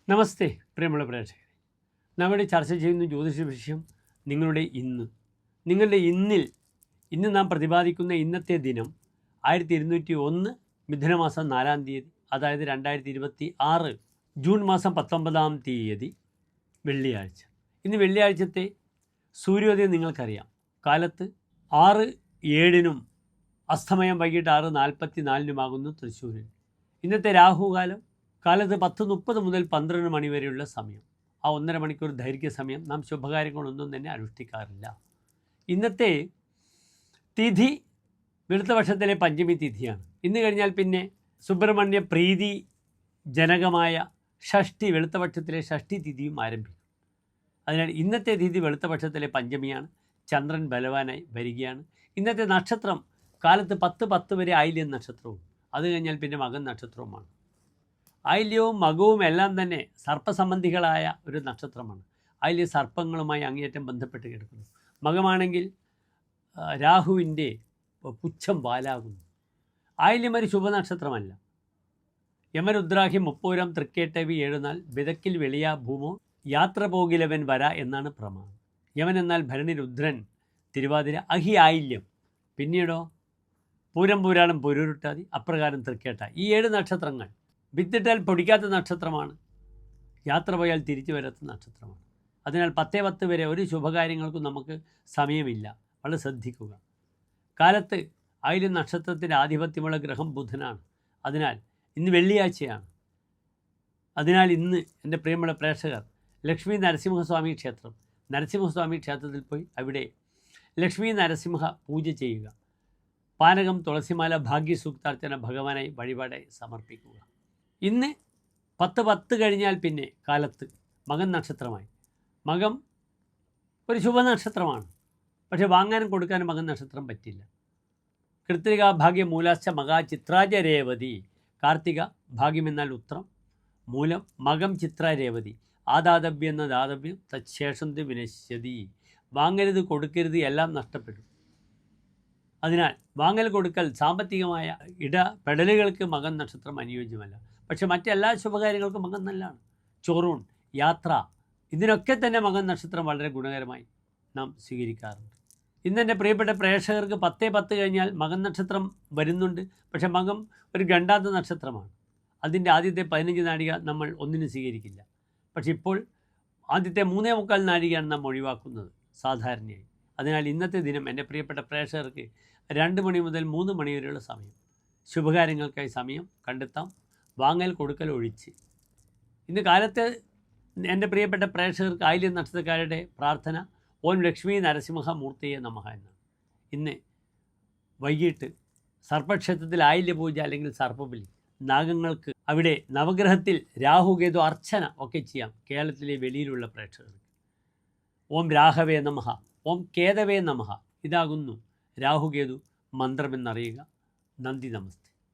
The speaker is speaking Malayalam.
നമസ്തേ പ്രിയമുള്ള പ്രേക്ഷകരെ, നമ്മുടെ ചർച്ച ചെയ്യുന്ന ജ്യോതിഷ വിഷയം നിങ്ങളുടെ നിങ്ങളുടെ ഇന്ന് നാം പ്രതിപാദിക്കുന്ന ഇന്നത്തെ ദിനം 1201 മിഥുനമാസം 4-ാം തീയതി, അതായത് 2026 ജൂൺ മാസം 19-ാം തീയതി വെള്ളിയാഴ്ച. ഇന്ന് വെള്ളിയാഴ്ചത്തെ സൂര്യോദയം നിങ്ങൾക്കറിയാം. കാലത്ത് 6:07 അസ്തമയം വൈകിട്ട് 6:44 തൃശ്ശൂരിൽ. ഇന്നത്തെ രാഹുകാലം കാലത്ത് 10:30 മുതൽ 12 മണി വരെയുള്ള സമയം. ആ 1.5 മണിക്കൂർ ദൈർഘ്യ സമയം നാം ശുഭകാര്യങ്ങളൊന്നും തന്നെ അനുഷ്ഠിക്കാറില്ല. ഇന്നത്തെ തിഥി വെളുത്ത പക്ഷത്തിലെ പഞ്ചമി തിഥിയാണ്. ഇന്ന് കഴിഞ്ഞാൽ പിന്നെ സുബ്രഹ്മണ്യ പ്രീതി ജനകമായ ഷഷ്ഠി, വെളുത്ത പക്ഷത്തിലെ ഷഷ്ഠി തിഥിയും ആരംഭിക്കും. അതിനാൽ ഇന്നത്തെ തിഥി വെളുത്ത പക്ഷത്തിലെ പഞ്ചമിയാണ്. ചന്ദ്രൻ ബലവാനായി വരികയാണ്. ഇന്നത്തെ നക്ഷത്രം കാലത്ത് 10:10 വരെ ആയില്യം നക്ഷത്രവും, അത് കഴിഞ്ഞാൽ പിന്നെ മകൻ നക്ഷത്രവുമാണ്. ആയില്യവും മകവും എല്ലാം തന്നെ സർപ്പസംബന്ധികളായ ഒരു നക്ഷത്രമാണ്. ആയില്യ സർപ്പങ്ങളുമായി അങ്ങേയറ്റം ബന്ധപ്പെട്ട് കിടക്കുന്നു. മകമാണെങ്കിൽ രാഹുവിൻ്റെ പുച്ഛം വാലാകുന്നു. ആയില്യം ഒരു ശുഭനക്ഷത്രമല്ല. യമരുദ്രാഹി മുപ്പൂരം തൃക്കേട്ടവി 7 നാൾ വിതക്കിൽ വെളിയാ ഭൂമോ യാത്ര പോകിലവൻ വര എന്നാണ് പ്രമാണം. യമൻ എന്നാൽ ഭരണി, രുദ്രൻ തിരുവാതിര, അഹി ആയില്യം, പിന്നീടോ പൂരം പൂരാടം പൊരുരുട്ടാതി, അപ്രകാരം തൃക്കേട്ട. ഈ 7 നക്ഷത്രങ്ങൾ വിത്തിട്ടാൽ പൊടിക്കാത്ത നക്ഷത്രമാണ്. യാത്ര പോയാൽ തിരിച്ചു വരാത്ത നക്ഷത്രമാണ്. അതിനാൽ 10:10 വരെ ഒരു ശുഭകാര്യങ്ങൾക്കും നമുക്ക് സമയമില്ല. വളരെ ശ്രദ്ധിക്കുക. കാലത്ത് ആയില്യം നക്ഷത്രത്തിൻ്റെ ആധിപത്യമുള്ള ഗ്രഹം ബുധനാണ്. അതിനാൽ ഇന്ന് വെള്ളിയാഴ്ചയാണ്. അതിനാൽ ഇന്ന് എൻ്റെ പ്രിയമുള്ള പ്രേക്ഷകർ ലക്ഷ്മി നരസിംഹസ്വാമി ക്ഷേത്രം, നരസിംഹസ്വാമി ക്ഷേത്രത്തിൽ പോയി അവിടെ ലക്ഷ്മി നരസിംഹ പൂജ ചെയ്യുക. പാനകം, തുളസിമാല, ഭാഗ്യസൂക്താർച്ചന ഭഗവാനായി വഴിപാടായി സമർപ്പിക്കുക. ഇന്ന് 10:10 കഴിഞ്ഞാൽ പിന്നെ കാലത്ത് മകൻ നക്ഷത്രമായി. മകം ഒരു ശുഭനക്ഷത്രമാണ്. പക്ഷേ വാങ്ങാനും കൊടുക്കാനും മകൻ നക്ഷത്രം പറ്റില്ല. കൃത്തിക ഭാഗ്യ മൂലാശ്ച മകാ ചിത്രാജ രേവതി. കാർത്തിക ഭാഗ്യമെന്നാൽ ഉത്രം, മൂലം മകം ചിത്ര രേവതി. ആദാതവ്യം എന്ന ദാതവ്യം തച്ഛേഷം വിനശ്യതി. വാങ്ങരുത്, കൊടുക്കരുത്, എല്ലാം നഷ്ടപ്പെടും. അതിനാൽ വാങ്ങൽ കൊടുക്കൽ, സാമ്പത്തികമായ ഇടപെടലുകൾക്ക് മകൻ നക്ഷത്രം അനുയോജ്യമല്ല. പക്ഷെ മറ്റെല്ലാ ശുഭകാര്യങ്ങൾക്കും മകൻ നല്ലതാണ്. ചോറൂൺ, യാത്ര, ഇതിനൊക്കെ തന്നെ മകൻ നക്ഷത്രം വളരെ ഗുണകരമായി നാം സ്വീകരിക്കാറുണ്ട്. ഇന്നെൻ്റെ പ്രിയപ്പെട്ട പ്രേക്ഷകർക്ക് 10:10 കഴിഞ്ഞാൽ മകൻ നക്ഷത്രം വരുന്നുണ്ട്. പക്ഷേ മകം ഒരു ഗണ്ടാന്ത നക്ഷത്രമാണ്. അതിൻ്റെ ആദ്യത്തെ 15 നാഴിക നമ്മൾ ഒന്നിനും സ്വീകരിക്കില്ല. പക്ഷെ ഇപ്പോൾ ആദ്യത്തെ 3:45 നാഴികയാണ് നാം ഒഴിവാക്കുന്നത് സാധാരണയായി. അതിനാൽ ഇന്നത്തെ ദിനം എൻ്റെ പ്രിയപ്പെട്ട പ്രേക്ഷകർക്ക് 2 മണി മുതൽ 3 മണി വരെയുള്ള സമയം ശുഭകാര്യങ്ങൾക്കായി സമയം കണ്ടെത്താം, വാങ്ങൽ കൊടുക്കൽ ഒഴിച്ച്. ഇന്ന് കാലത്ത് എൻ്റെ പ്രിയപ്പെട്ട പ്രേക്ഷകർക്ക് ആയില്യം നക്ഷത്രക്കാരുടെ പ്രാർത്ഥന ഓം ലക്ഷ്മി നരസിംഹ മൂർത്തിയെ നമഃ എന്നാണ്. ഇന്ന് വൈകിട്ട് സർപ്പക്ഷേത്രത്തിൽ ആയില്യ പൂജ അല്ലെങ്കിൽ സർപ്പബലി, നാഗങ്ങൾക്ക് അവിടെ നവഗ്രഹത്തിൽ രാഹുകേതു അർച്ചന ഒക്കെ ചെയ്യാം കേരളത്തിലെ വെളിയിലുള്ള പ്രേക്ഷകർക്ക്. ഓം രാഹവേ നമഃ, ഓം കേതവേ നമഃ, ഇതാകുന്നു രാഹുകേതു മന്ത്രമെന്നറിയുക. നന്ദി, നമസ്തേ.